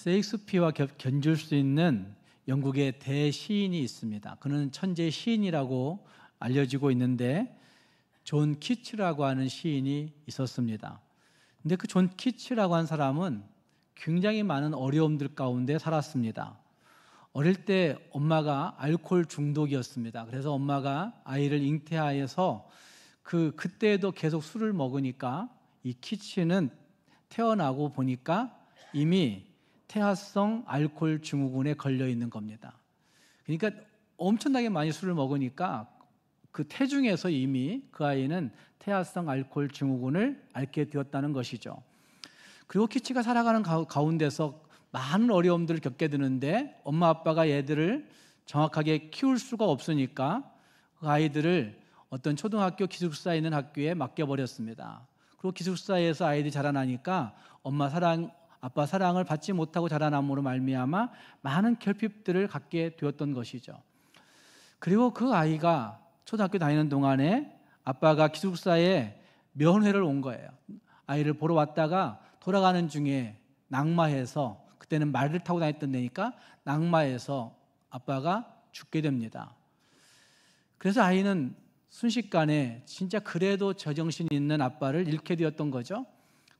세익스피어와 견줄 수 있는 영국의 대시인이 있습니다. 그는 천재 시인이라고 알려지고 있는데 존 키츠라고 하는 시인이 있었습니다. 근데 그 존 키츠라고 하는 사람은 굉장히 많은 어려움들 가운데 살았습니다. 어릴 때 엄마가 알코올 중독이었습니다. 그래서 엄마가 아이를 잉태하여서 그때도 계속 술을 먹으니까 이 키츠는 태어나고 보니까 이미 태아성 알코올 증후군에 걸려 있는 겁니다. 그러니까 엄청나게 많이 술을 먹으니까 그 태중에서 이미 그 아이는 태아성 알코올 증후군을 앓게 되었다는 것이죠. 그리고 키치가 살아가는 가운데서 많은 어려움들을 겪게 되는데 엄마 아빠가 얘들을 정확하게 키울 수가 없으니까 그 아이들을 어떤 초등학교 기숙사에 있는 학교에 맡겨버렸습니다. 그리고 기숙사에서 아이들이 자라나니까 엄마 사랑, 아빠 사랑을 받지 못하고 자라남으로 말미암아 많은 결핍들을 갖게 되었던 것이죠. 그리고 그 아이가 초등학교 다니는 동안에 아빠가 기숙사에 면회를 온 거예요. 아이를 보러 왔다가 돌아가는 중에 낙마해서, 그때는 말을 타고 다녔던 데니까 낙마해서 아빠가 죽게 됩니다. 그래서 아이는 순식간에 진짜 그래도 제정신이 있는 아빠를 잃게 되었던 거죠.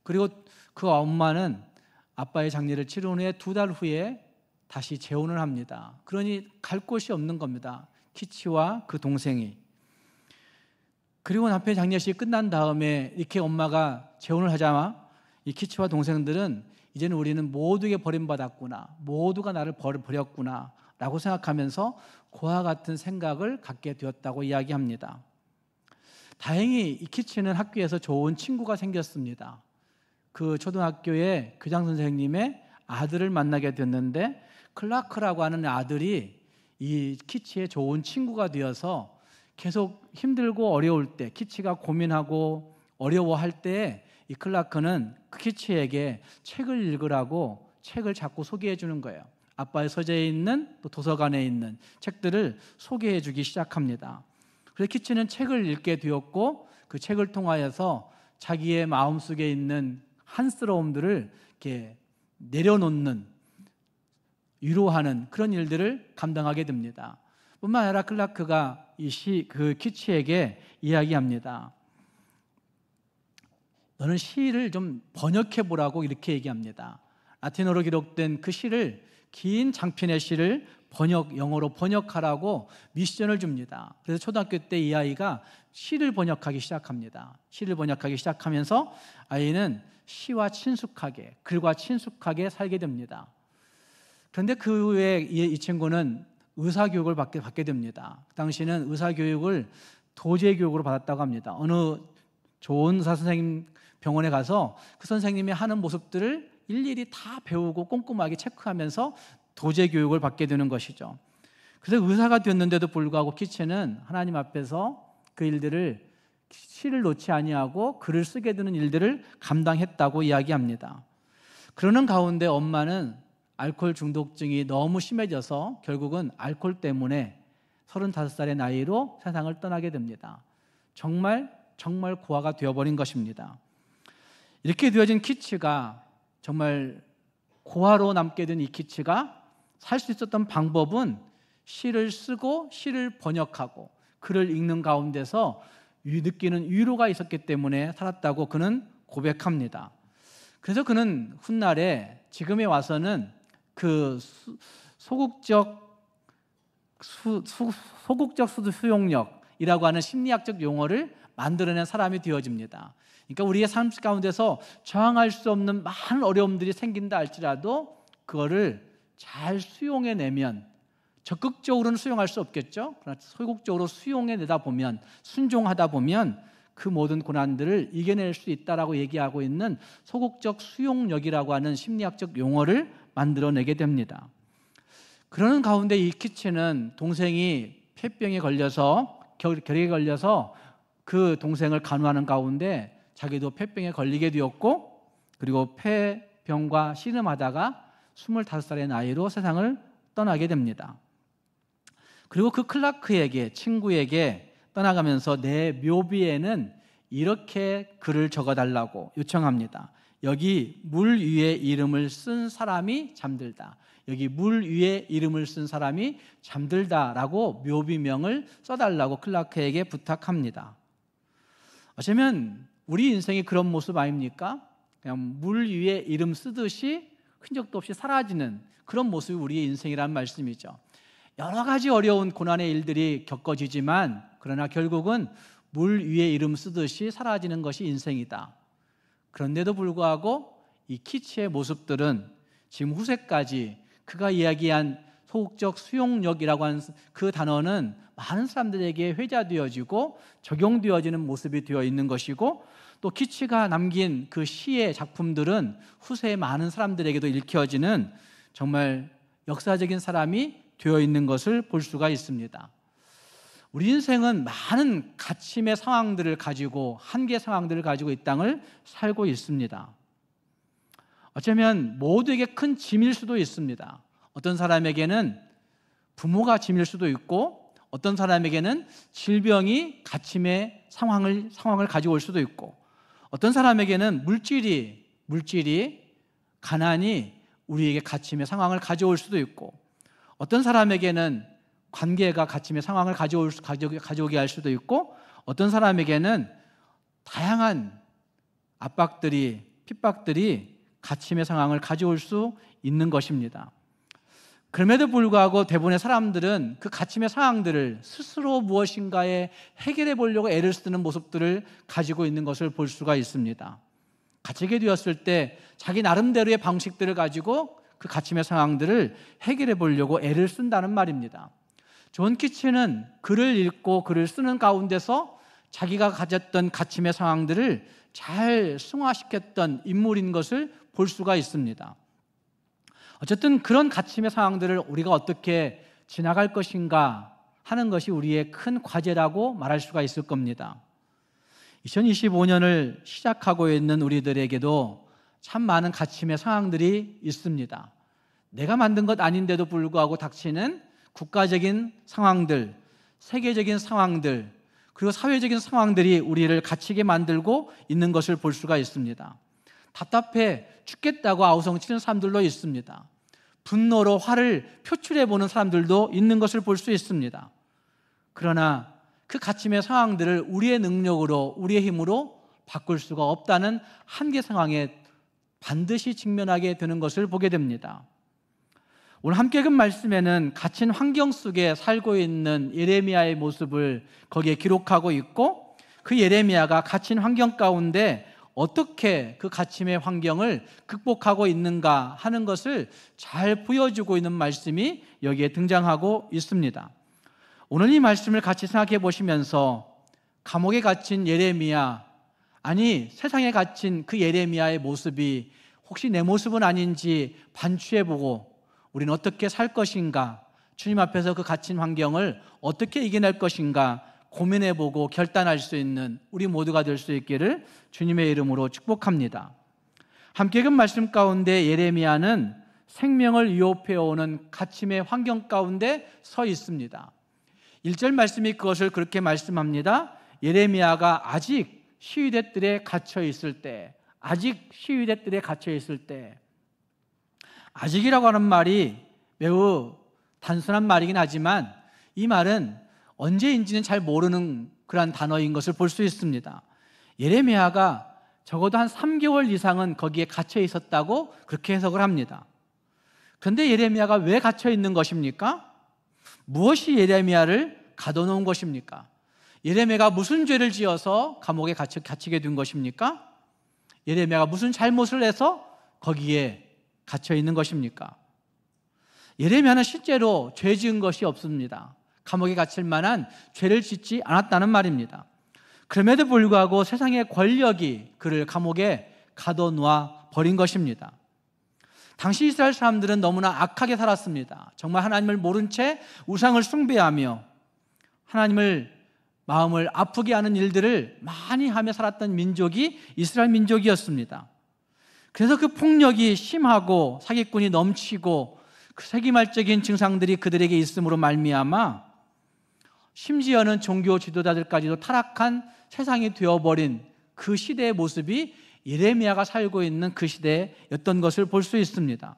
그리고 그 엄마는 아빠의 장례를 치른 후에 2달 후에 다시 재혼을 합니다. 그러니 갈 곳이 없는 겁니다. 키치와 그 동생이. 그리고 남편의 장례식이 끝난 다음에 이렇게 엄마가 재혼을 하자마 이 키치와 동생들은 이제는 우리는 모두에게 버림받았구나, 모두가 나를 버렸구나 라고 생각하면서 그와 같은 생각을 갖게 되었다고 이야기합니다. 다행히 이 키치는 학교에서 좋은 친구가 생겼습니다. 그 초등학교의 교장 선생님의 아들을 만나게 됐는데 클라크라고 하는 아들이 이 키치의 좋은 친구가 되어서 계속 힘들고 어려울 때, 키치가 고민하고 어려워할 때 이 클라크는 그 키치에게 책을 읽으라고 책을 자꾸 소개해 주는 거예요. 아빠의 서재에 있는 또 도서관에 있는 책들을 소개해 주기 시작합니다. 그래서 키치는 책을 읽게 되었고 그 책을 통하여서 자기의 마음속에 있는 한스러움들을 이렇게 내려놓는, 위로하는 그런 일들을 감당하게 됩니다. 뿐만 아니라 클라크가 그 키치에게 이야기합니다. 너는 시를 좀 번역해 보라고 이렇게 얘기합니다. 라틴어로 기록된 그 시를, 긴 장편의 시를 영어로 번역하라고 미션을 줍니다. 그래서 초등학교 때 이 아이가 시를 번역하기 시작합니다. 시를 번역하기 시작하면서 아이는 시와 친숙하게, 글과 친숙하게 살게 됩니다. 그런데 그 후에 이 친구는 의사교육을 받게 됩니다. 그 당시는 의사교육을 도제교육으로 받았다고 합니다. 어느 좋은 의사 선생님 병원에 가서 그 선생님이 하는 모습들을 일일이 다 배우고 꼼꼼하게 체크하면서 도제교육을 받게 되는 것이죠. 그래서 의사가 되었는데도 불구하고 키치는 하나님 앞에서 그 일들을, 시를 놓지 아니하고 글을 쓰게 되는 일들을 감당했다고 이야기합니다. 그러는 가운데 엄마는 알코올 중독증이 너무 심해져서 결국은 알코올 때문에 35살의 나이로 세상을 떠나게 됩니다. 정말 고아가 되어버린 것입니다. 이렇게 되어진 키치가, 정말 고아로 남게 된 이 키치가 살 수 있었던 방법은 시를 쓰고 시를 번역하고 글을 읽는 가운데서 느끼는 위로가 있었기 때문에 살았다고 그는 고백합니다. 그래서 그는 훗날에 지금에 와서는 그 소극적 수용력이라고 하는 심리학적 용어를 만들어낸 사람이 되어집니다. 그러니까 우리의 삶 가운데서 저항할 수 없는 많은 어려움들이 생긴다 할지라도 그거를 잘 수용해내면, 적극적으로는 수용할 수 없겠죠. 그러나 소극적으로 수용해내다 보면, 순종하다 보면 그 모든 고난들을 이겨낼 수 있다라고 얘기하고 있는 소극적 수용력이라고 하는 심리학적 용어를 만들어내게 됩니다. 그러는 가운데 이 키치는 동생이 폐병에 걸려서, 결핵에 걸려서 그 동생을 간호하는 가운데 자기도 폐병에 걸리게 되었고, 그리고 폐병과 씨름하다가 25살의 나이로 세상을 떠나게 됩니다. 그리고 그 클라크에게, 친구에게 떠나가면서 내 묘비에는 이렇게 글을 적어달라고 요청합니다. 여기 물 위에 이름을 쓴 사람이 잠들다. 여기 물 위에 이름을 쓴 사람이 잠들다라고 묘비명을 써달라고 클라크에게 부탁합니다. 어쩌면 우리 인생이 그런 모습 아닙니까? 그냥 물 위에 이름 쓰듯이 흔적도 없이 사라지는 그런 모습이 우리의 인생이란 말씀이죠. 여러 가지 어려운 고난의 일들이 겪어지지만 그러나 결국은 물 위에 이름 쓰듯이 사라지는 것이 인생이다. 그런데도 불구하고 이 키치의 모습들은 지금 후세까지 그가 이야기한 소극적 수용력이라고 하는 그 단어는 많은 사람들에게 회자되어지고 적용되어지는 모습이 되어 있는 것이고, 또 키치가 남긴 그 시의 작품들은 후세의 많은 사람들에게도 읽혀지는 정말 역사적인 사람이 되어 있는 것을 볼 수가 있습니다. 우리 인생은 많은 갇힘의 상황들을 가지고, 한계 상황들을 가지고 이 땅을 살고 있습니다. 어쩌면 모두에게 큰 짐일 수도 있습니다. 어떤 사람에게는 부모가 짐일 수도 있고, 어떤 사람에게는 질병이 갇힘의 상황을 가지고 올 수도 있고, 어떤 사람에게는 물질이 가난이 우리에게 갇힘의 상황을 가져올 수도 있고, 어떤 사람에게는 관계가 갇힘의 상황을 가져오게 할 수도 있고, 어떤 사람에게는 다양한 압박들이, 핍박들이 갇힘의 상황을 가져올 수 있는 것입니다. 그럼에도 불구하고 대부분의 사람들은 그 갇힘의 상황들을 스스로 무엇인가에 해결해 보려고 애를 쓰는 모습들을 가지고 있는 것을 볼 수가 있습니다. 갇히게 되었을 때 자기 나름대로의 방식들을 가지고 그 갇힘의 상황들을 해결해 보려고 애를 쓴다는 말입니다. 존 키치는 글을 읽고 글을 쓰는 가운데서 자기가 가졌던 갇힘의 상황들을 잘 승화시켰던 인물인 것을 볼 수가 있습니다. 어쨌든 그런 갇힘의 상황들을 우리가 어떻게 지나갈 것인가 하는 것이 우리의 큰 과제라고 말할 수가 있을 겁니다. 2025년을 시작하고 있는 우리들에게도 참 많은 갇힘의 상황들이 있습니다. 내가 만든 것 아닌데도 불구하고 닥치는 국가적인 상황들, 세계적인 상황들, 그리고 사회적인 상황들이 우리를 갇히게 만들고 있는 것을 볼 수가 있습니다. 답답해 죽겠다고 아우성치는 사람들도 있습니다. 분노로 화를 표출해보는 사람들도 있는 것을 볼 수 있습니다. 그러나 그 갇힘의 상황들을 우리의 능력으로, 우리의 힘으로 바꿀 수가 없다는 한계 상황에 반드시 직면하게 되는 것을 보게 됩니다. 오늘 함께 읽은 말씀에는 갇힌 환경 속에 살고 있는 예레미야의 모습을 거기에 기록하고 있고, 그 예레미야가 갇힌 환경 가운데 어떻게 그 갇힘의 환경을 극복하고 있는가 하는 것을 잘 보여주고 있는 말씀이 여기에 등장하고 있습니다. 오늘 이 말씀을 같이 생각해 보시면서 감옥에 갇힌 예레미야, 아니 세상에 갇힌 그 예레미야의 모습이 혹시 내 모습은 아닌지 반추해 보고 우리는 어떻게 살 것인가, 주님 앞에서 그 갇힌 환경을 어떻게 이겨낼 것인가 고민해보고 결단할 수 있는 우리 모두가 될 수 있기를 주님의 이름으로 축복합니다. 함께 읽은 말씀 가운데 예레미야는 생명을 위협해오는 갇힘의 환경 가운데 서 있습니다. 1절 말씀이 그것을 그렇게 말씀합니다. 예레미야가 아직 시위대 뜰에 갇혀 있을 때, 아직이라고 하는 말이 매우 단순한 말이긴 하지만 이 말은 언제인지는 잘 모르는 그런 단어인 것을 볼 수 있습니다. 예레미야가 적어도 한 3개월 이상은 거기에 갇혀 있었다고 그렇게 해석을 합니다. 그런데 예레미야가 왜 갇혀 있는 것입니까? 무엇이 예레미야를 가둬놓은 것입니까? 예레미야가 무슨 죄를 지어서 감옥에 갇히게 된 것입니까? 예레미야가 무슨 잘못을 해서 거기에 갇혀 있는 것입니까? 예레미야는 실제로 죄 지은 것이 없습니다. 감옥에 갇힐 만한 죄를 짓지 않았다는 말입니다. 그럼에도 불구하고 세상의 권력이 그를 감옥에 가둬놓아 버린 것입니다. 당시 이스라엘 사람들은 너무나 악하게 살았습니다. 정말 하나님을 모른 채 우상을 숭배하며 하나님을 마음을 아프게 하는 일들을 많이 하며 살았던 민족이 이스라엘 민족이었습니다. 그래서 그 폭력이 심하고 사기꾼이 넘치고 그 세기말적인 증상들이 그들에게 있음으로 말미암아 심지어는 종교 지도자들까지도 타락한 세상이 되어버린 그 시대의 모습이 예레미야가 살고 있는 그 시대였던 것을 볼 수 있습니다.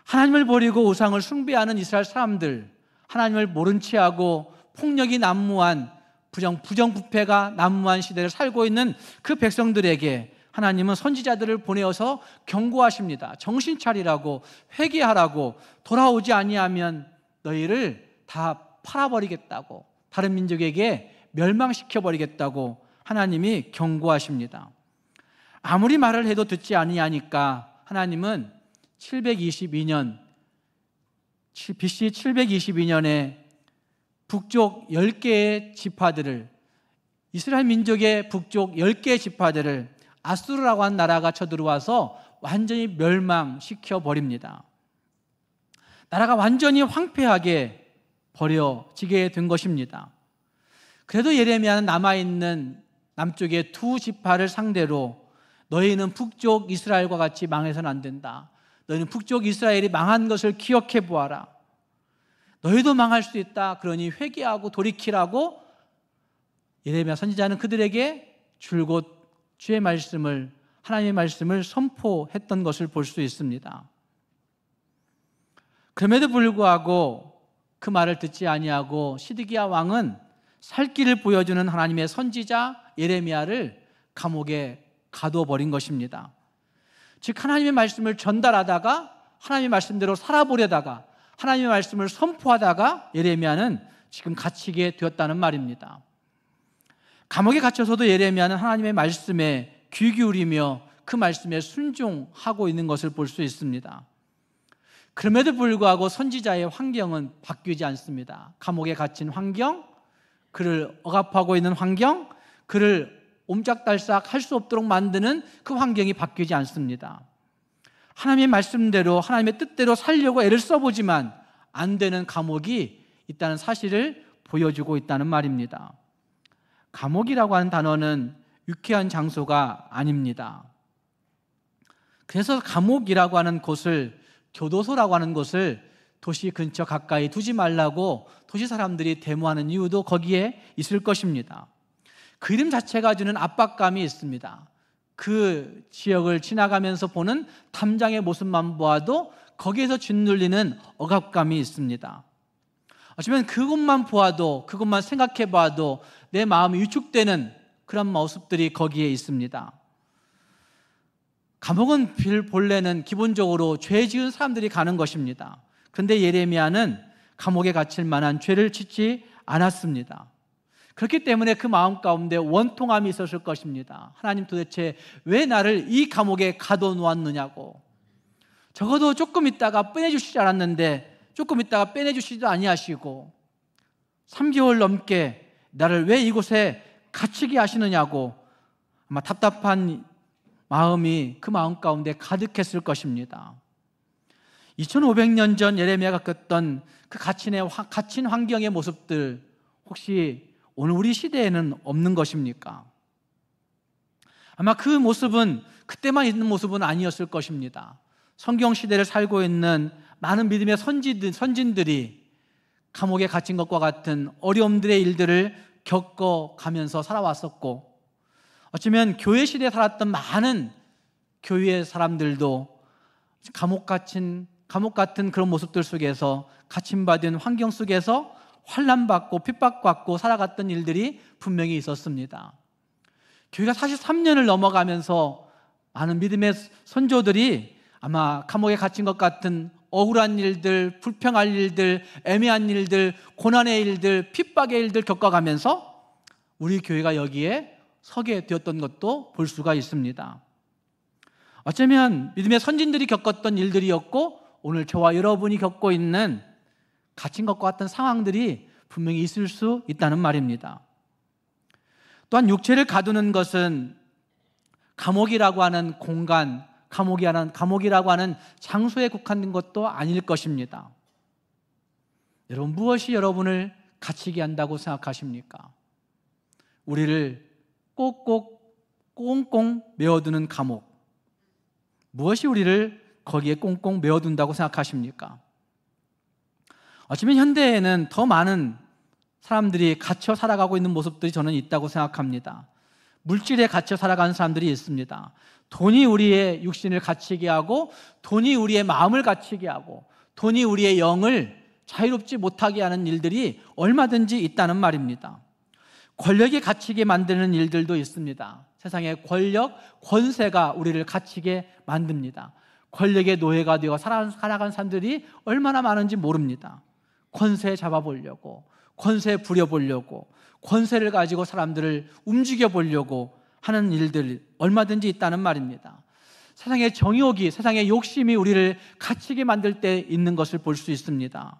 하나님을 버리고 우상을 숭배하는 이스라엘 사람들, 하나님을 모른 채하고 폭력이 난무한 부정부패가 난무한 시대를 살고 있는 그 백성들에게 하나님은 선지자들을 보내어서 경고하십니다. 정신 차리라고, 회개하라고, 돌아오지 아니하면 너희를 다 팔아버리겠다고, 다른 민족에게 멸망시켜버리겠다고 하나님이 경고하십니다. 아무리 말을 해도 듣지 아니하니까 하나님은 BC 722년에 북쪽 10개의 지파들을, 이스라엘 민족의 북쪽 10개의 지파들을 아수르라고 하는 나라가 쳐들어와서 완전히 멸망시켜 버립니다. 나라가 완전히 황폐하게 버려지게 된 것입니다. 그래도 예레미야는 남아있는 남쪽의 두 지파를 상대로 너희는 북쪽 이스라엘과 같이 망해서는 안 된다. 너희는 북쪽 이스라엘이 망한 것을 기억해 보아라. 너희도 망할 수 있다. 그러니 회개하고 돌이키라고 예레미야 선지자는 그들에게 줄곧 주의 말씀을, 하나님의 말씀을 선포했던 것을 볼 수 있습니다. 그럼에도 불구하고 그 말을 듣지 아니하고 시드기야 왕은 살 길을 보여주는 하나님의 선지자 예레미야를 감옥에 가둬버린 것입니다. 즉 하나님의 말씀을 전달하다가 하나님의 말씀대로 살아보려다가 하나님의 말씀을 선포하다가 예레미야는 지금 갇히게 되었다는 말입니다. 감옥에 갇혀서도 예레미야는 하나님의 말씀에 귀 기울이며 그 말씀에 순종하고 있는 것을 볼 수 있습니다. 그럼에도 불구하고 선지자의 환경은 바뀌지 않습니다. 감옥에 갇힌 환경, 그를 억압하고 있는 환경, 그를 옴짝달싹 할 수 없도록 만드는 그 환경이 바뀌지 않습니다. 하나님의 말씀대로, 하나님의 뜻대로 살려고 애를 써보지만 안 되는 감옥이 있다는 사실을 보여주고 있다는 말입니다. 감옥이라고 하는 단어는 유쾌한 장소가 아닙니다. 그래서 감옥이라고 하는 곳을, 교도소라고 하는 곳을 도시 근처 가까이 두지 말라고 도시 사람들이 데모하는 이유도 거기에 있을 것입니다. 그 이름 자체가 주는 압박감이 있습니다. 그 지역을 지나가면서 보는 탐장의 모습만 보아도 거기에서 짓눌리는 억압감이 있습니다. 어쩌면 그것만 보아도, 그것만 생각해 봐도 내 마음이 위축되는 그런 모습들이 거기에 있습니다. 감옥은 본래는 기본적으로 죄 지은 사람들이 가는 것입니다. 그런데 예레미야는 감옥에 갇힐 만한 죄를 짓지 않았습니다. 그렇기 때문에 그 마음 가운데 원통함이 있었을 것입니다. 하나님, 도대체 왜 나를 이 감옥에 가둬놓았느냐고. 적어도 조금 있다가 빼내주시지 않았는데 조금 있다가 빼내주시지도 아니하시고 3개월 넘게 나를 왜 이곳에 갇히게 하시느냐고 아마 답답한 마음이 그 마음 가운데 가득했을 것입니다. 2500년 전 예레미야가 겪었던 그 갇힌 환경의 모습들, 혹시 오늘 우리 시대에는 없는 것입니까? 아마 그 모습은 그때만 있는 모습은 아니었을 것입니다. 성경 시대를 살고 있는 많은 믿음의 선진들이 감옥에 갇힌 것과 같은 어려움들의 일들을 겪어가면서 살아왔었고, 어쩌면 교회 시대에 살았던 많은 교회의 사람들도 감옥 같은 그런 모습들 속에서, 갇힘받은 환경 속에서 환난받고 핍박받고 살아갔던 일들이 분명히 있었습니다. 교회가 43년을 넘어가면서 많은 믿음의 선조들이 아마 감옥에 갇힌 것 같은 억울한 일들, 불평할 일들, 애매한 일들, 고난의 일들, 핍박의 일들 겪어가면서 우리 교회가 여기에 서게 되었던 것도 볼 수가 있습니다. 어쩌면 믿음의 선진들이 겪었던 일들이었고 오늘 저와 여러분이 겪고 있는 갇힌 것과 같은 상황들이 분명히 있을 수 있다는 말입니다. 또한 육체를 가두는 것은 감옥이라고 하는 공간, 감옥이라고 하는 장소에 국한된 것도 아닐 것입니다. 여러분, 무엇이 여러분을 갇히게 한다고 생각하십니까? 우리를 꼭꼭 꽁꽁 메어두는 감옥, 무엇이 우리를 거기에 꽁꽁 메어둔다고 생각하십니까? 어쩌면 현대에는 더 많은 사람들이 갇혀 살아가고 있는 모습들이 저는 있다고 생각합니다. 물질에 갇혀 살아가는 사람들이 있습니다. 돈이 우리의 육신을 갇히게 하고, 돈이 우리의 마음을 갇히게 하고, 돈이 우리의 영을 자유롭지 못하게 하는 일들이 얼마든지 있다는 말입니다. 권력에 갇히게 만드는 일들도 있습니다. 세상의 권력, 권세가 우리를 갇히게 만듭니다. 권력의 노예가 되어 살아간 사람들이 얼마나 많은지 모릅니다. 권세 잡아보려고, 권세 부려보려고, 권세를 가지고 사람들을 움직여보려고 하는 일들 얼마든지 있다는 말입니다. 세상의 정욕이, 세상의 욕심이 우리를 갇히게 만들 때 있는 것을 볼 수 있습니다.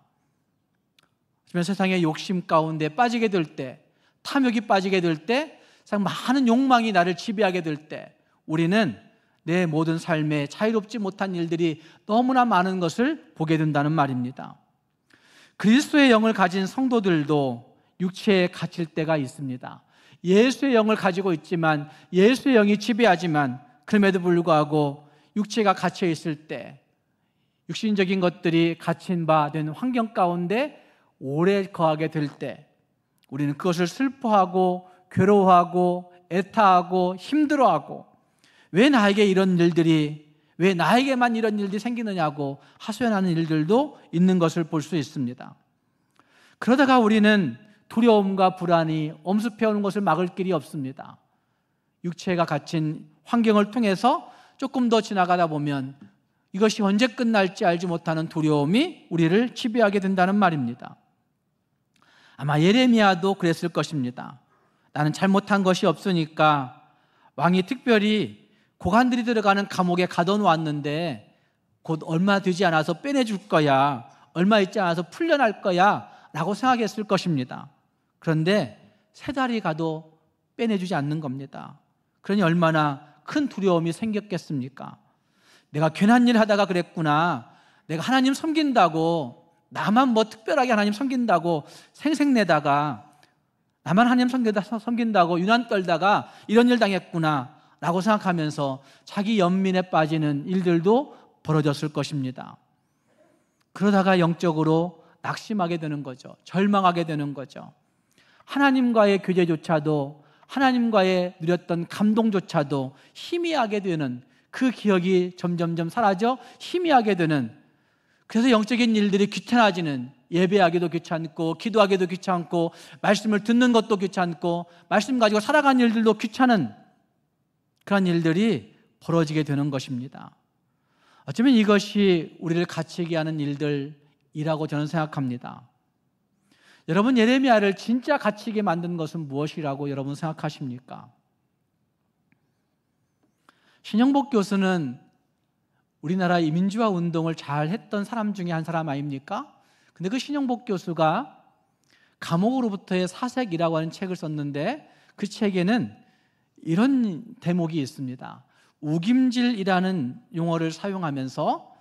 하지만 세상의 욕심 가운데 빠지게 될 때, 탐욕이 빠지게 될 때, 많은 욕망이 나를 지배하게 될 때 우리는 내 모든 삶에 자유롭지 못한 일들이 너무나 많은 것을 보게 된다는 말입니다. 그리스도의 영을 가진 성도들도 육체에 갇힐 때가 있습니다. 예수의 영을 가지고 있지만, 예수의 영이 지배하지만, 그럼에도 불구하고 육체가 갇혀 있을 때, 육신적인 것들이 갇힌 바 된 환경 가운데 오래 거하게 될 때 우리는 그것을 슬퍼하고 괴로워하고 애타하고 힘들어하고, 왜 나에게 이런 일들이, 왜 나에게만 이런 일들이 생기느냐고 하소연하는 일들도 있는 것을 볼 수 있습니다. 그러다가 우리는 두려움과 불안이 엄습해오는 것을 막을 길이 없습니다. 육체가 갇힌 환경을 통해서 조금 더 지나가다 보면 이것이 언제 끝날지 알지 못하는 두려움이 우리를 지배하게 된다는 말입니다. 아마 예레미야도 그랬을 것입니다. 나는 잘못한 것이 없으니까 왕이 특별히 고관들이 들어가는 감옥에 가둬놓았는데 곧 얼마 되지 않아서 빼내줄 거야, 얼마 있지 않아서 풀려날 거야 라고 생각했을 것입니다. 그런데 3달이 가도 빼내주지 않는 겁니다. 그러니 얼마나 큰 두려움이 생겼겠습니까? 내가 괜한 일 하다가 그랬구나, 내가 하나님 섬긴다고, 나만 뭐 특별하게 하나님 섬긴다고 생색내다가, 나만 하나님 섬긴다고 유난 떨다가 이런 일 당했구나 라고 생각하면서 자기 연민에 빠지는 일들도 벌어졌을 것입니다. 그러다가 영적으로 낙심하게 되는 거죠. 절망하게 되는 거죠. 하나님과의 교제조차도, 하나님과의 누렸던 감동조차도 희미하게 되는, 그 기억이 점점점 사라져 희미하게 되는, 그래서 영적인 일들이 귀찮아지는, 예배하기도 귀찮고 기도하기도 귀찮고 말씀을 듣는 것도 귀찮고 말씀 가지고 살아가는 일들도 귀찮은 그런 일들이 벌어지게 되는 것입니다. 어쩌면 이것이 우리를 갇히게 하는 일들이라고 저는 생각합니다. 여러분, 예레미야를 진짜 갇히게 만든 것은 무엇이라고 여러분 생각하십니까? 신영복 교수는 우리나라 이민주화 운동을 잘 했던 사람 중에 한 사람 아닙니까? 근데 그 신영복 교수가 감옥으로부터의 사색이라고 하는 책을 썼는데, 그 책에는 이런 대목이 있습니다. 우김질이라는 용어를 사용하면서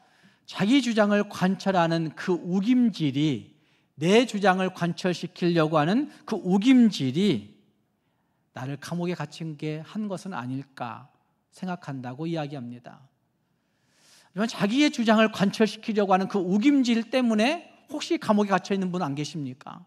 자기 주장을 관철하는 그 우김질이, 내 주장을 관철시키려고 하는 그 우김질이 나를 감옥에 갇힌 게 한 것은 아닐까 생각한다고 이야기합니다. 하지만 자기의 주장을 관철시키려고 하는 그 우김질 때문에 혹시 감옥에 갇혀 있는 분 안 계십니까?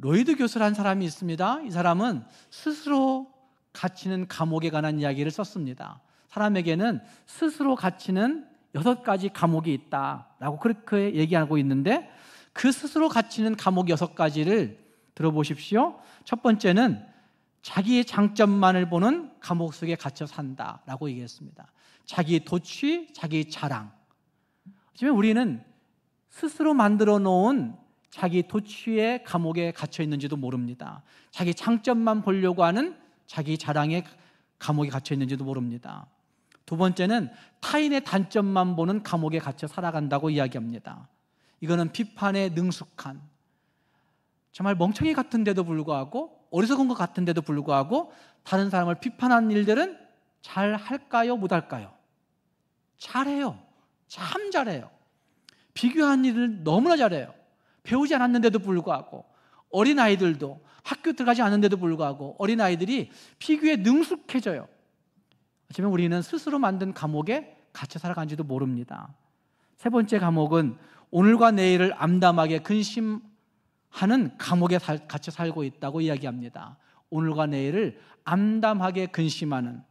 로이드 교수라는 사람이 있습니다. 이 사람은 스스로 갇히는 감옥에 관한 이야기를 썼습니다. 사람에게는 스스로 갇히는 6가지 감옥이 있다라고 그렇게 얘기하고 있는데, 그 스스로 갇히는 감옥 6가지를 들어보십시오. 첫 번째는 자기의 장점만을 보는 감옥 속에 갇혀 산다라고 얘기했습니다. 자기 도취, 자기 자랑. 하지만 우리는 스스로 만들어 놓은 자기 도취의 감옥에 갇혀 있는지도 모릅니다. 자기 장점만 보려고 하는 자기 자랑의 감옥에 갇혀 있는지도 모릅니다. 두 번째는 타인의 단점만 보는 감옥에 갇혀 살아간다고 이야기합니다. 이거는 비판에 능숙한, 정말 멍청이 같은데도 불구하고, 어리석은 것 같은데도 불구하고 다른 사람을 비판하는 일들은 잘 할까요? 못 할까요? 잘해요. 참 잘해요. 비교한 일을 너무나 잘해요. 배우지 않았는데도 불구하고, 어린아이들도, 학교 들어가지 않는데도 불구하고 어린아이들이 비교에 능숙해져요. 하지만 우리는 스스로 만든 감옥에 갇혀 살아간지도 모릅니다. 세 번째 감옥은 오늘과 내일을 암담하게 근심하는 감옥에 갇혀 살고 있다고 이야기합니다. 오늘과 내일을 암담하게 근심하는,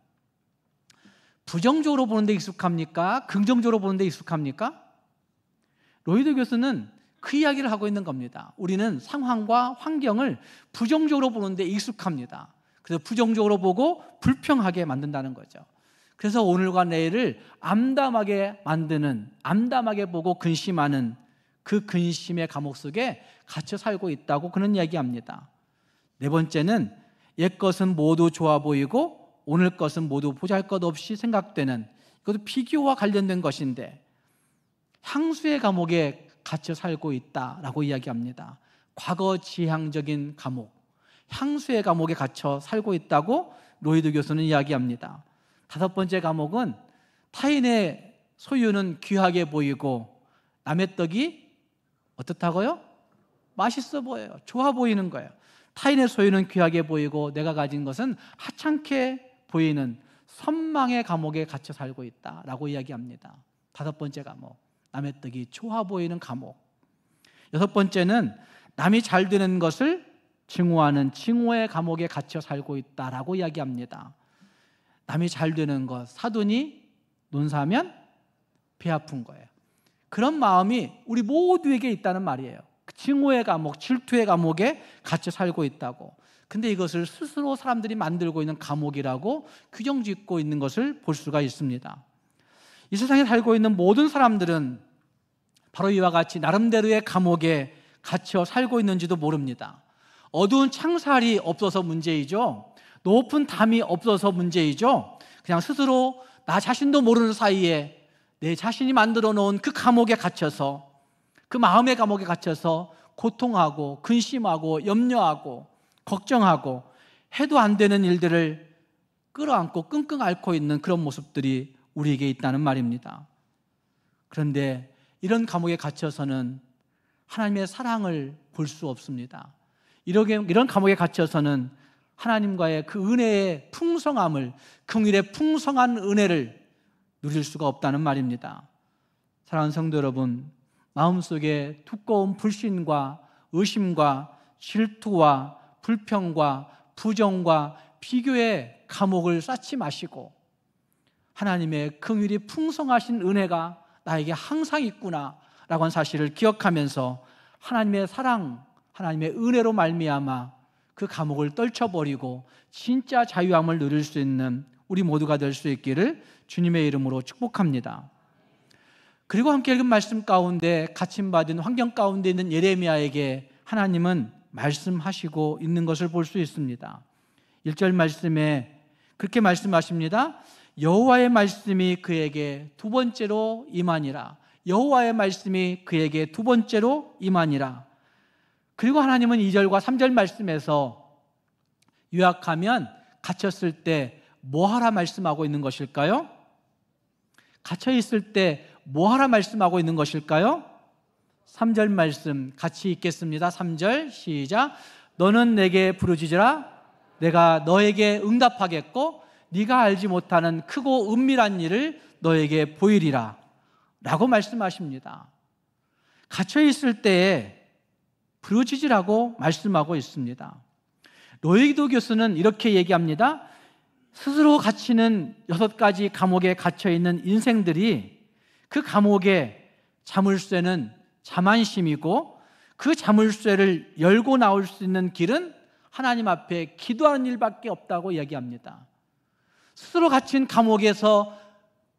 부정적으로 보는 데 익숙합니까? 긍정적으로 보는 데 익숙합니까? 로이드 교수는 그 이야기를 하고 있는 겁니다. 우리는 상황과 환경을 부정적으로 보는 데 익숙합니다. 그래서 부정적으로 보고 불평하게 만든다는 거죠. 그래서 오늘과 내일을 암담하게 만드는, 암담하게 보고 근심하는 그 근심의 감옥 속에 갇혀 살고 있다고 그는 이야기합니다. 네 번째는 옛 것은 모두 좋아 보이고 오늘 것은 모두 보잘것없이 생각되는, 이것도 비교와 관련된 것인데 향수의 감옥에 갇혀 살고 있다라고 이야기합니다. 과거 지향적인 감옥, 향수의 감옥에 갇혀 살고 있다고 로이드 교수는 이야기합니다. 다섯 번째 감옥은 타인의 소유는 귀하게 보이고 남의 떡이 어떻다고요? 맛있어 보여요. 좋아 보이는 거예요. 타인의 소유는 귀하게 보이고 내가 가진 것은 하찮게 보이는 선망의 감옥에 갇혀 살고 있다라고 이야기합니다. 다섯 번째 감옥, 남의 떡이 좋아 보이는 감옥. 여섯 번째는 남이 잘 되는 것을 증오하는 증오의 감옥에 갇혀 살고 있다라고 이야기합니다. 남이 잘 되는 것, 사돈이 논사하면 배 아픈 거예요. 그런 마음이 우리 모두에게 있다는 말이에요. 증오의 감옥, 질투의 감옥에 갇혀 살고 있다고. 근데 이것을 스스로 사람들이 만들고 있는 감옥이라고 규정짓고 있는 것을 볼 수가 있습니다. 이 세상에 살고 있는 모든 사람들은 바로 이와 같이 나름대로의 감옥에 갇혀 살고 있는지도 모릅니다. 어두운 창살이 없어서 문제이죠. 높은 담이 없어서 문제이죠. 그냥 스스로 나 자신도 모르는 사이에 내 자신이 만들어 놓은 그 감옥에 갇혀서, 그 마음의 감옥에 갇혀서 고통하고 근심하고 염려하고 걱정하고 해도 안 되는 일들을 끌어안고 끙끙 앓고 있는 그런 모습들이 우리에게 있다는 말입니다. 그런데 이런 감옥에 갇혀서는 하나님의 사랑을 볼 수 없습니다. 이런 감옥에 갇혀서는 하나님과의 그 은혜의 풍성함을, 긍휼의 풍성한 은혜를 누릴 수가 없다는 말입니다. 사랑하는 성도 여러분, 마음속에 두꺼운 불신과 의심과 질투와 불평과 부정과 비교의 감옥을 쌓지 마시고 하나님의 긍휼이 풍성하신 은혜가 나에게 항상 있구나 라고 하는 사실을 기억하면서 하나님의 사랑, 하나님의 은혜로 말미암아 그 감옥을 떨쳐버리고 진짜 자유함을 누릴 수 있는 우리 모두가 될 수 있기를 주님의 이름으로 축복합니다. 그리고 함께 읽은 말씀 가운데 갇힘받은 환경 가운데 있는 예레미야에게 하나님은 말씀하시고 있는 것을 볼 수 있습니다. 1절 말씀에 그렇게 말씀하십니다. 여호와의 말씀이 그에게 두 번째로 임하니라. 여호와의 말씀이 그에게 두 번째로 임하니라. 그리고 하나님은 2절과 3절 말씀에서 요약하면 갇혔을 때 뭐하라 말씀하고 있는 것일까요? 갇혀 있을 때 뭐하라 말씀하고 있는 것일까요? 3절 말씀 같이 읽겠습니다. 3절 시작. 너는 내게 부르짖으라. 내가 너에게 응답하겠고 네가 알지 못하는 크고 은밀한 일을 너에게 보이리라 라고 말씀하십니다. 갇혀 있을 때에 부르짖으라고 말씀하고 있습니다. 로이드 교수는 이렇게 얘기합니다. 스스로 갇히는 6가지 감옥에 갇혀 있는 인생들이 그 감옥의 자물쇠는 자만심이고 그 자물쇠를 열고 나올 수 있는 길은 하나님 앞에 기도하는 일밖에 없다고 이야기합니다. 스스로 갇힌 감옥에서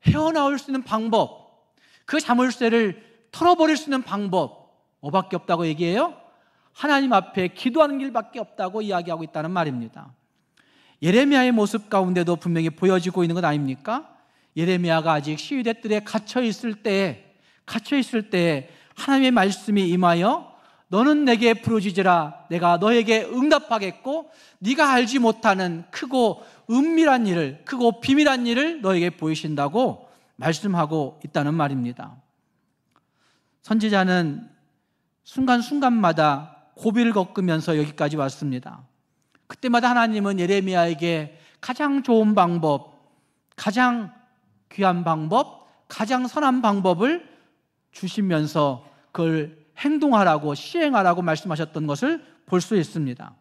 헤어나올 수 있는 방법, 그 자물쇠를 털어버릴 수 있는 방법 뭐밖에 없다고 얘기해요? 하나님 앞에 기도하는 길밖에 없다고 이야기하고 있다는 말입니다. 예레미야의 모습 가운데도 분명히 보여지고 있는 것 아닙니까? 예레미야가 아직 시위대 뜰에 갇혀 있을 때에 하나님의 말씀이 임하여 너는 내게 부르짖으라. 내가 너에게 응답하겠고 네가 알지 못하는 크고 은밀한 일을, 크고 비밀한 일을 너에게 보이신다고 말씀하고 있다는 말입니다. 선지자는 순간순간마다 고비를 겪으면서 여기까지 왔습니다. 그때마다 하나님은 예레미야에게 가장 좋은 방법, 가장 귀한 방법, 가장 선한 방법을 주시면서 그걸 행동하라고, 시행하라고 말씀하셨던 것을 볼 수 있습니다.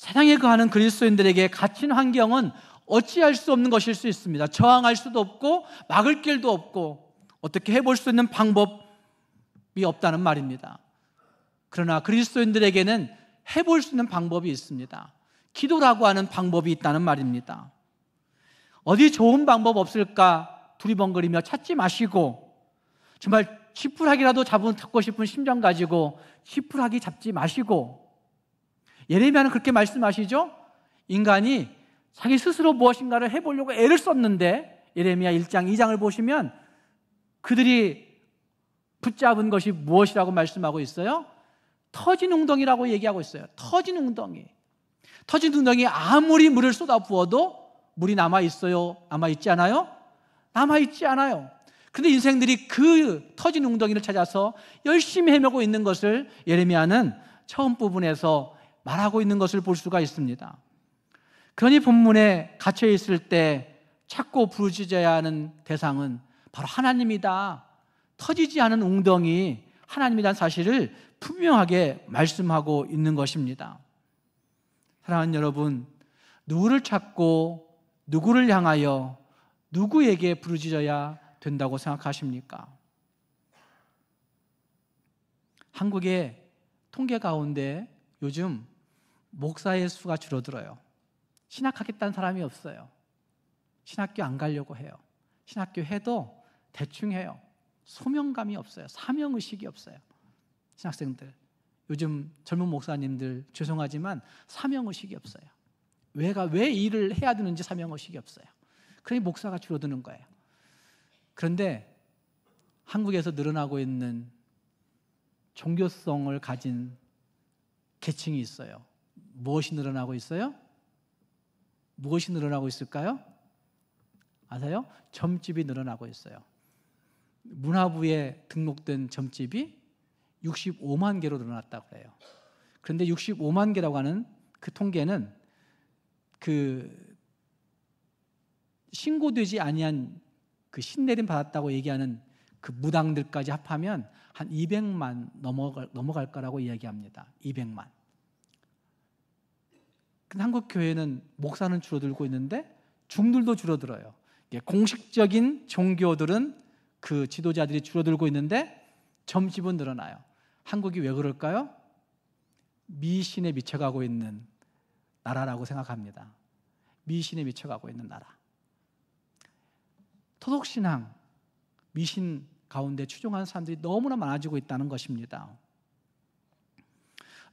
세상에 거하는 그리스도인들에게 갇힌 환경은 어찌할 수 없는 것일 수 있습니다. 저항할 수도 없고 막을 길도 없고 어떻게 해볼 수 있는 방법이 없다는 말입니다. 그러나 그리스도인들에게는 해볼 수 있는 방법이 있습니다. 기도라고 하는 방법이 있다는 말입니다. 어디 좋은 방법 없을까 두리번거리며 찾지 마시고, 정말 지푸라기라도 잡고 싶은 심정 가지고 지푸라기 잡지 마시고, 예레미야는 그렇게 말씀하시죠. 인간이 자기 스스로 무엇인가를 해보려고 애를 썼는데, 예레미야 1장 2장을 보시면 그들이 붙잡은 것이 무엇이라고 말씀하고 있어요? 터진 웅덩이라고 얘기하고 있어요. 터진 웅덩이. 터진 웅덩이에 아무리 물을 쏟아 부어도 물이 남아있어요? 남아있지 않아요? 남아있지 않아요. 그런데 인생들이 그 터진 웅덩이를 찾아서 열심히 헤매고 있는 것을 예레미야는 처음 부분에서 말하고 있는 것을 볼 수가 있습니다. 그러니 본문에 갇혀 있을 때 찾고 부르짖어야 하는 대상은 바로 하나님이다. 터지지 않은 웅덩이 하나님이라는 사실을 분명하게 말씀하고 있는 것입니다. 사랑하는 여러분, 누구를 찾고 누구를 향하여 누구에게 부르짖어야 된다고 생각하십니까? 한국의 통계 가운데 요즘 목사의 수가 줄어들어요. 신학하겠다는 사람이 없어요. 신학교 안 가려고 해요. 신학교 해도 대충 해요. 소명감이 없어요. 사명의식이 없어요. 신학생들, 요즘 젊은 목사님들 죄송하지만 사명의식이 없어요. 왜 일을 해야 되는지 사명의식이 없어요. 그러니 목사가 줄어드는 거예요. 그런데 한국에서 늘어나고 있는 종교성을 가진 계층이 있어요. 무엇이 늘어나고 있어요? 무엇이 늘어나고 있을까요? 아세요? 점집이 늘어나고 있어요. 문화부에 등록된 점집이 65만 개로 늘어났다고 해요. 그런데 65만 개라고 하는 그 통계는 그 신고되지 아니한 그 신내림 받았다고 얘기하는 그 무당들까지 합하면 한 200만 넘어갈 거라고 이야기합니다. 200만. 근데 한국 교회는 목사는 줄어들고 있는데 중들도 줄어들어요. 공식적인 종교들은 그 지도자들이 줄어들고 있는데 점집은 늘어나요. 한국이 왜 그럴까요? 미신에 미쳐가고 있는 나라라고 생각합니다. 미신에 미쳐가고 있는 나라. 토독신앙, 미신 가운데 추종하는 사람들이 너무나 많아지고 있다는 것입니다.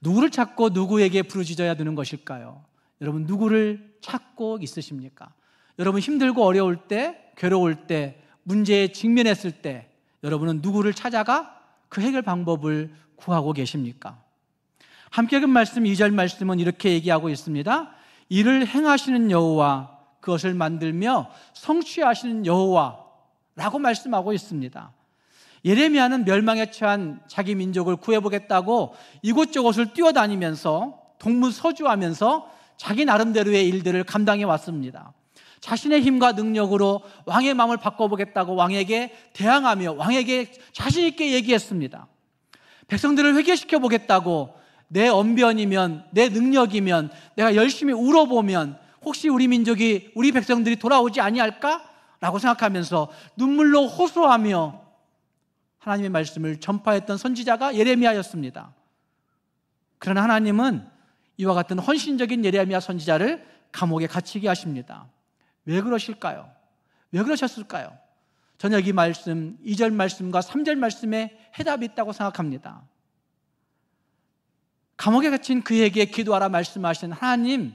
누구를 찾고 누구에게 부르짖어야 되는 것일까요? 여러분, 누구를 찾고 있으십니까? 여러분, 힘들고 어려울 때, 괴로울 때, 문제에 직면했을 때 여러분은 누구를 찾아가 그 해결 방법을 구하고 계십니까? 함께 읽은 말씀 2절 말씀은 이렇게 얘기하고 있습니다. 이를 행하시는 여호와, 그것을 만들며 성취하시는 여호와라고 말씀하고 있습니다. 예레미야는 멸망에 처한 자기 민족을 구해보겠다고 이곳저곳을 뛰어다니면서 동문서주하면서 자기 나름대로의 일들을 감당해 왔습니다. 자신의 힘과 능력으로 왕의 마음을 바꿔보겠다고 왕에게 대항하며 왕에게 자신 있게 얘기했습니다. 백성들을 회개시켜 보겠다고 내 언변이면, 내 능력이면, 내가 열심히 울어보면 혹시 우리 민족이, 우리 백성들이 돌아오지 아니할까? 라고 생각하면서 눈물로 호소하며 하나님의 말씀을 전파했던 선지자가 예레미야였습니다. 그러나 하나님은 이와 같은 헌신적인 예레미야 선지자를 감옥에 갇히게 하십니다. 왜 그러실까요? 왜 그러셨을까요? 저는 이 말씀, 2절 말씀과 3절 말씀에 해답이 있다고 생각합니다. 감옥에 갇힌 그에게 기도하라 말씀하신 하나님,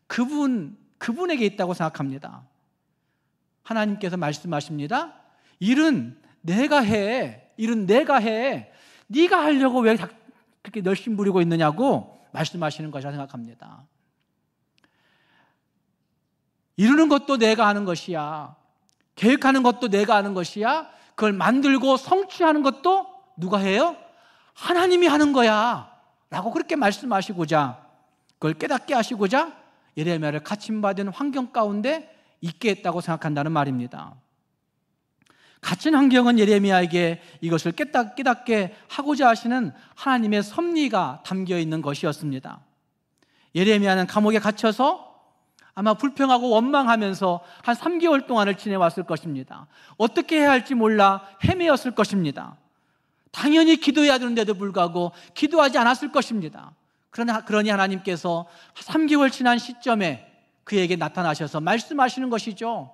그분에게 있다고 생각합니다. 하나님께서 말씀하십니다. 일은 내가 해. 네가 하려고 왜 그렇게 열심히 부리고 있느냐고 말씀하시는 것이라 생각합니다. 이루는 것도 내가 하는 것이야. 계획하는 것도 내가 하는 것이야. 그걸 만들고 성취하는 것도 누가 해요? 하나님이 하는 거야 라고 그렇게 말씀하시고자, 그걸 깨닫게 하시고자 예레미야를 갇힘받은 환경 가운데 있게 했다고 생각한다는 말입니다. 갇힌 환경은 예레미야에게 이것을 깨닫게 하고자 하시는 하나님의 섭리가 담겨 있는 것이었습니다. 예레미야는 감옥에 갇혀서 아마 불평하고 원망하면서 한 3개월 동안을 지내왔을 것입니다. 어떻게 해야 할지 몰라 헤매었을 것입니다. 당연히 기도해야 되는데도 불구하고 기도하지 않았을 것입니다. 그러니 하나님께서 3개월 지난 시점에 그에게 나타나셔서 말씀하시는 것이죠.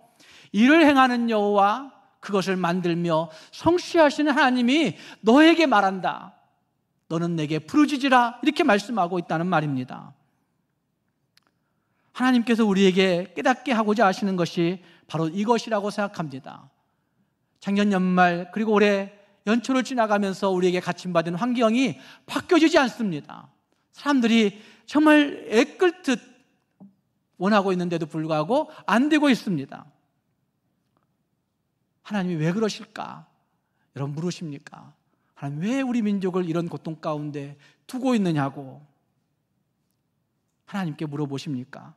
이를 행하는 여호와 그것을 만들며 성취하시는 하나님이 너에게 말한다. 너는 내게 부르짖으라. 이렇게 말씀하고 있다는 말입니다. 하나님께서 우리에게 깨닫게 하고자 하시는 것이 바로 이것이라고 생각합니다. 작년 연말 그리고 올해 연초를 지나가면서 우리에게 갇힘받은 환경이 바뀌어지지 않습니다. 사람들이 정말 애끓듯 원하고 있는데도 불구하고 안 되고 있습니다. 하나님이 왜 그러실까? 여러분 물으십니까? 하나님 왜 우리 민족을 이런 고통 가운데 두고 있느냐고 하나님께 물어보십니까?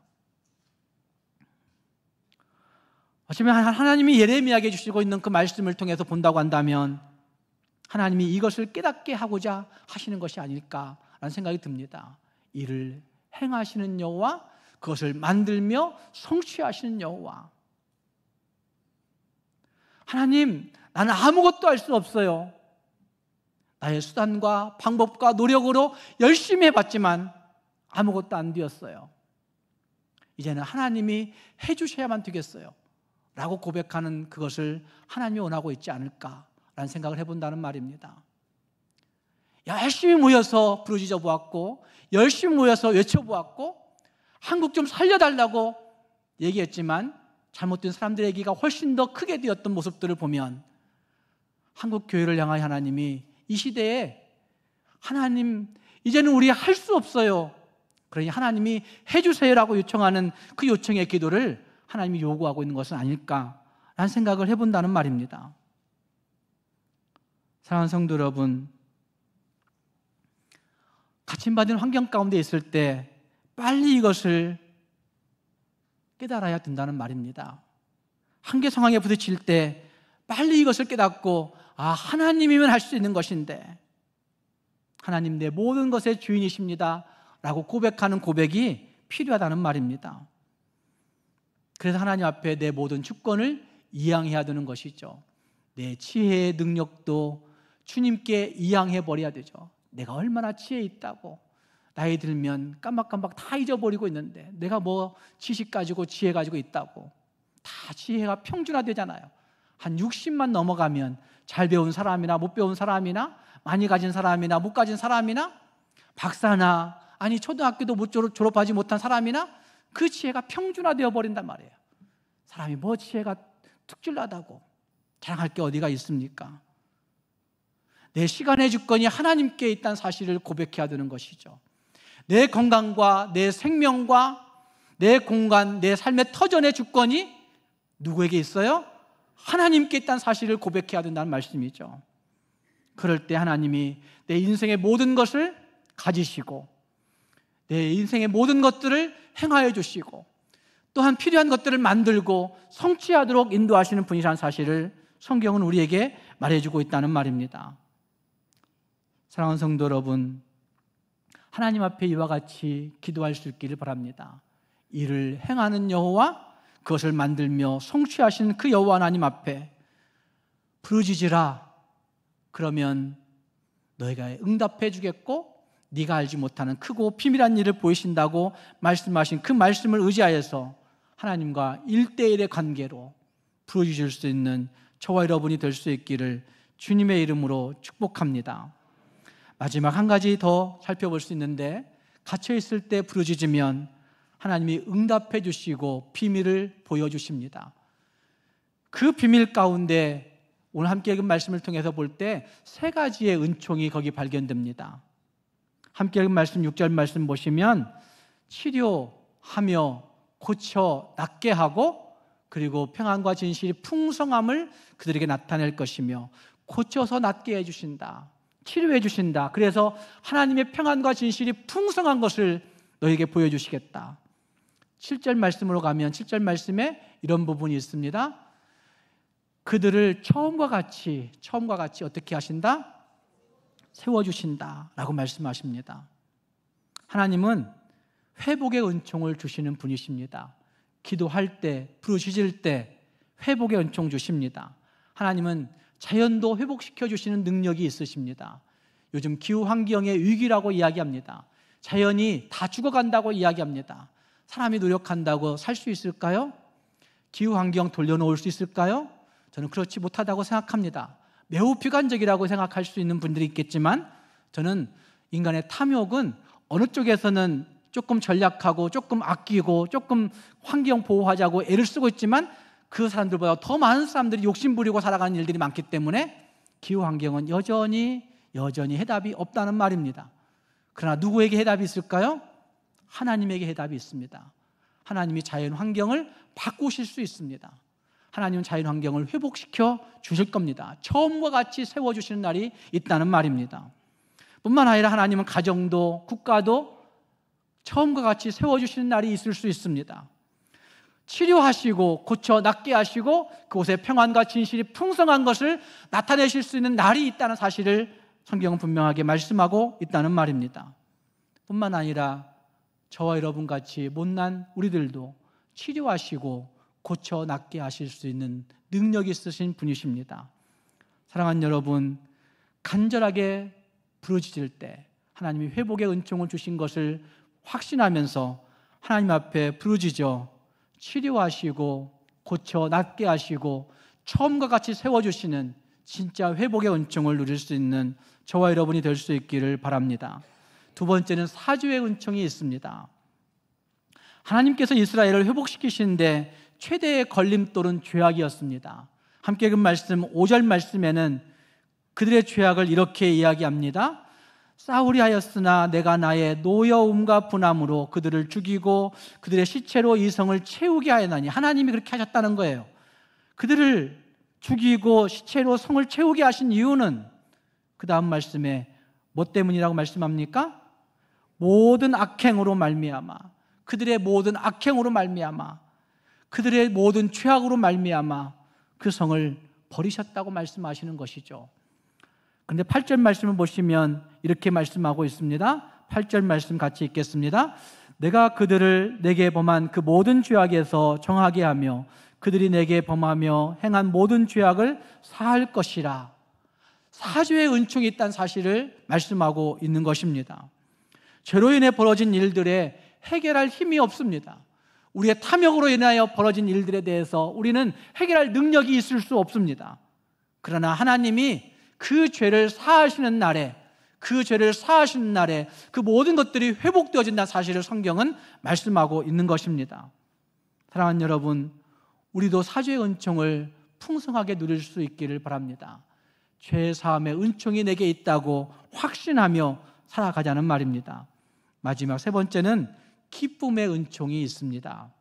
어쩌면 하나님이 예레미야에게 주시고 있는 그 말씀을 통해서 본다고 한다면 하나님이 이것을 깨닫게 하고자 하시는 것이 아닐까라는 생각이 듭니다. 이를 행하시는 여호와 그것을 만들며 성취하시는 여호와. 하나님, 나는 아무것도 할 수 없어요. 나의 수단과 방법과 노력으로 열심히 해봤지만 아무것도 안 되었어요. 이제는 하나님이 해주셔야만 되겠어요 라고 고백하는 그것을 하나님이 원하고 있지 않을까라는 생각을 해본다는 말입니다. 열심히 모여서 부르짖어 보았고 열심히 모여서 외쳐보았고 한국 좀 살려달라고 얘기했지만 잘못된 사람들의 얘기가 훨씬 더 크게 되었던 모습들을 보면 한국 교회를 향하여 하나님이 이 시대에 하나님 이제는 우리 할 수 없어요. 그러니 하나님이 해주세요라고 요청하는 그 요청의 기도를 하나님이 요구하고 있는 것은 아닐까라는 생각을 해본다는 말입니다. 사랑하는 성도 여러분, 갇힘받은 환경 가운데 있을 때 빨리 이것을 깨달아야 된다는 말입니다. 한계 상황에 부딪힐 때 빨리 이것을 깨닫고 하나님이면 할 수 있는 것인데 하나님 내 모든 것의 주인이십니다 라고 고백하는 고백이 필요하다는 말입니다. 그래서 하나님 앞에 내 모든 주권을 이양해야 되는 것이죠. 내 지혜의 능력도 주님께 이양해버려야 되죠. 내가 얼마나 지혜 있다고 나이 들면 깜박깜박 다 잊어버리고 있는데 내가 뭐 지식 가지고 지혜 가지고 있다고. 다 지혜가 평준화되잖아요. 한 60만 넘어가면 잘 배운 사람이나 못 배운 사람이나 많이 가진 사람이나 못 가진 사람이나 박사나 아니 초등학교도 못 졸업하지 못한 사람이나 그 지혜가 평준화되어 버린단 말이에요. 사람이 뭐 지혜가 특출나다고 자랑할 게 어디가 있습니까? 내 시간의 주권이 하나님께 있다는 사실을 고백해야 되는 것이죠. 내 건강과 내 생명과 내 공간, 내 삶의 터전의 주권이 누구에게 있어요? 하나님께 있다는 사실을 고백해야 된다는 말씀이죠. 그럴 때 하나님이 내 인생의 모든 것을 가지시고 내 인생의 모든 것들을 행하여 주시고 또한 필요한 것들을 만들고 성취하도록 인도하시는 분이라는 사실을 성경은 우리에게 말해주고 있다는 말입니다. 사랑하는 성도 여러분, 하나님 앞에 이와 같이 기도할 수 있기를 바랍니다. 이를 행하는 여호와 그것을 만들며 성취하시는 그 여호와 하나님 앞에 부르짖으라. 그러면 너희가 응답해 주겠고 네가 알지 못하는 크고 비밀한 일을 보이신다고 말씀하신 그 말씀을 의지하여서 하나님과 1대1의 관계로 부르짖을 수 있는 저와 여러분이 될 수 있기를 주님의 이름으로 축복합니다. 마지막 한 가지 더 살펴볼 수 있는데 갇혀있을 때 부르짖으면 하나님이 응답해 주시고 비밀을 보여주십니다. 그 비밀 가운데 오늘 함께 읽은 말씀을 통해서 볼 때 세 가지의 은총이 거기 발견됩니다. 함께 읽은 말씀 6절 말씀 보시면 치료하며 고쳐 낫게 하고 그리고 평안과 진실이 풍성함을 그들에게 나타낼 것이며 고쳐서 낫게 해주신다. 치료해 주신다. 그래서 하나님의 평안과 진실이 풍성한 것을 너에게 보여주시겠다. 7절 말씀으로 가면 7절 말씀에 이런 부분이 있습니다. 그들을 처음과 같이 어떻게 하신다? 세워주신다 라고 말씀하십니다. 하나님은 회복의 은총을 주시는 분이십니다. 기도할 때, 부르짖을 때 회복의 은총 주십니다. 하나님은 자연도 회복시켜 주시는 능력이 있으십니다. 요즘 기후 환경의 위기라고 이야기합니다. 자연이 다 죽어간다고 이야기합니다. 사람이 노력한다고 살 수 있을까요? 기후 환경 돌려놓을 수 있을까요? 저는 그렇지 못하다고 생각합니다. 매우 비관적이라고 생각할 수 있는 분들이 있겠지만, 저는 인간의 탐욕은 어느 쪽에서는 조금 전략하고 조금 아끼고 조금 환경 보호하자고 애를 쓰고 있지만, 그 사람들보다 더 많은 사람들이 욕심 부리고 살아가는 일들이 많기 때문에 기후 환경은 여전히 해답이 없다는 말입니다. 그러나 누구에게 해답이 있을까요? 하나님에게 해답이 있습니다. 하나님이 자연 환경을 바꾸실 수 있습니다. 하나님은 자연 환경을 회복시켜 주실 겁니다. 처음과 같이 세워주시는 날이 있다는 말입니다. 뿐만 아니라 하나님은 가정도 국가도 처음과 같이 세워주시는 날이 있을 수 있습니다. 치료하시고 고쳐 낫게 하시고 그곳에 평안과 진실이 풍성한 것을 나타내실 수 있는 날이 있다는 사실을 성경은 분명하게 말씀하고 있다는 말입니다. 뿐만 아니라 저와 여러분 같이 못난 우리들도 치료하시고 고쳐 낫게 하실 수 있는 능력이 있으신 분이십니다. 사랑하는 여러분, 간절하게 부르짖을 때 하나님이 회복의 은총을 주신 것을 확신하면서 하나님 앞에 부르짖어 치료하시고 고쳐 낫게 하시고 처음과 같이 세워주시는 진짜 회복의 은총을 누릴 수 있는 저와 여러분이 될 수 있기를 바랍니다. 두 번째는 사죄의 은총이 있습니다. 하나님께서 이스라엘을 회복시키시는데 최대의 걸림돌은 죄악이었습니다. 함께 읽은 말씀 5절 말씀에는 그들의 죄악을 이렇게 이야기합니다. 사울이 하였으나 내가 나의 노여움과 분함으로 그들을 죽이고 그들의 시체로 이 성을 채우게 하였나니. 하나님이 그렇게 하셨다는 거예요. 그들을 죽이고 시체로 성을 채우게 하신 이유는 그 다음 말씀에 뭐 때문이라고 말씀합니까? 모든 악행으로 말미암아, 그들의 모든 악행으로 말미암아, 그들의 모든 죄악으로 말미암아 그 성을 버리셨다고 말씀하시는 것이죠. 그런데 8절 말씀을 보시면 이렇게 말씀하고 있습니다. 8절 말씀 같이 읽겠습니다. 내가 그들을 내게 범한 그 모든 죄악에서 정하게 하며 그들이 내게 범하며 행한 모든 죄악을 사할 것이라. 사죄의 은총이 있다는 사실을 말씀하고 있는 것입니다. 죄로 인해 벌어진 일들에 해결할 힘이 없습니다. 우리의 탐욕으로 인하여 벌어진 일들에 대해서 우리는 해결할 능력이 있을 수 없습니다. 그러나 하나님이 그 죄를 사하시는 날에 그 모든 것들이 회복되어진다는 사실을 성경은 말씀하고 있는 것입니다. 사랑하는 여러분, 우리도 사죄의 은총을 풍성하게 누릴 수 있기를 바랍니다. 죄 사함의 은총이 내게 있다고 확신하며 살아가자는 말입니다. 마지막 세 번째는 기쁨의 은총이 있습니다.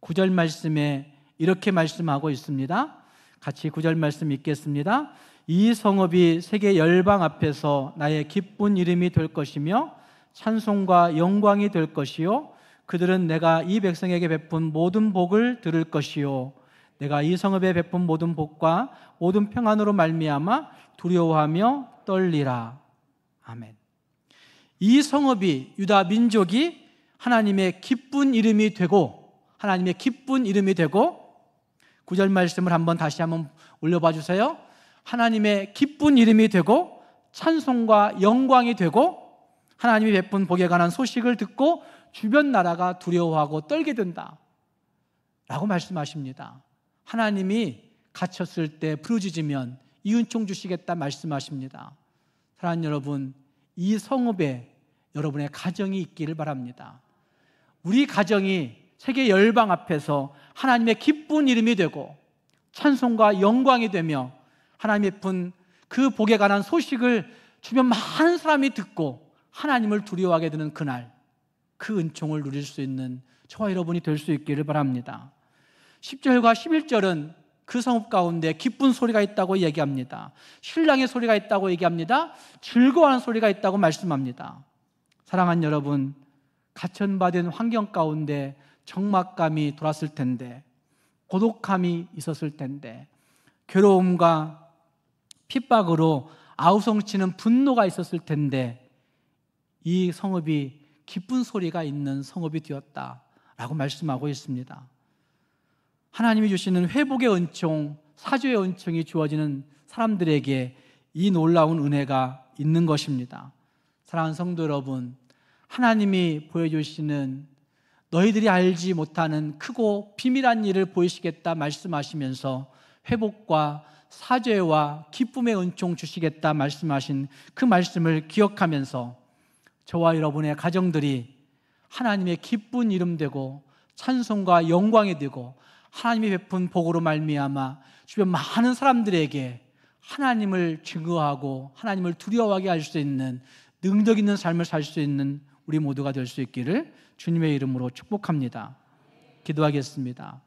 9절 말씀에 이렇게 말씀하고 있습니다. 같이 9절 말씀 읽겠습니다. 이 성읍이 세계 열방 앞에서 나의 기쁜 이름이 될 것이며 찬송과 영광이 될 것이요 그들은 내가 이 백성에게 베푼 모든 복을 들을 것이요 내가 이 성읍에 베푼 모든 복과 모든 평안으로 말미암아 두려워하며 떨리라. 아멘. 이 성읍이, 유다 민족이 하나님의 기쁜 이름이 되고 9절 말씀을 다시 한번 올려봐 주세요. 하나님의 기쁜 이름이 되고 찬송과 영광이 되고 하나님이 베푼 복에 관한 소식을 듣고 주변 나라가 두려워하고 떨게 된다 라고 말씀하십니다. 하나님이 갇혔을 때 부르짖으면 이 은총 주시겠다 말씀하십니다. 사랑하는 여러분, 이 성읍에 여러분의 가정이 있기를 바랍니다. 우리 가정이 세계 열방 앞에서 하나님의 기쁜 이름이 되고 찬송과 영광이 되며 하나님의 베푼 그 복에 관한 소식을 주변 많은 사람이 듣고 하나님을 두려워하게 되는 그날, 그 은총을 누릴 수 있는 저와 여러분이 될 수 있기를 바랍니다. 10절과 11절은 그 성읍 가운데 기쁜 소리가 있다고 얘기합니다. 신랑의 소리가 있다고 얘기합니다. 즐거워하는 소리가 있다고 말씀합니다. 사랑하는 여러분, 갇혀받은 환경 가운데 적막감이 돌았을 텐데, 고독함이 있었을 텐데, 괴로움과 핍박으로 아우성치는 분노가 있었을 텐데, 이 성읍이 기쁜 소리가 있는 성읍이 되었다라고 말씀하고 있습니다. 하나님이 주시는 회복의 은총, 사죄의 은총이 주어지는 사람들에게 이 놀라운 은혜가 있는 것입니다. 사랑하는 성도 여러분, 하나님이 보여주시는 너희들이 알지 못하는 크고 비밀한 일을 보이시겠다 말씀하시면서 회복과 사죄와 기쁨의 은총 주시겠다 말씀하신 그 말씀을 기억하면서 저와 여러분의 가정들이 하나님의 기쁜 이름 되고 찬송과 영광이 되고 하나님이 베푼 복으로 말미암아 주변 많은 사람들에게 하나님을 증거하고 하나님을 두려워하게 할 수 있는 능력 있는 삶을 살 수 있는 우리 모두가 될 수 있기를 주님의 이름으로 축복합니다. 기도하겠습니다.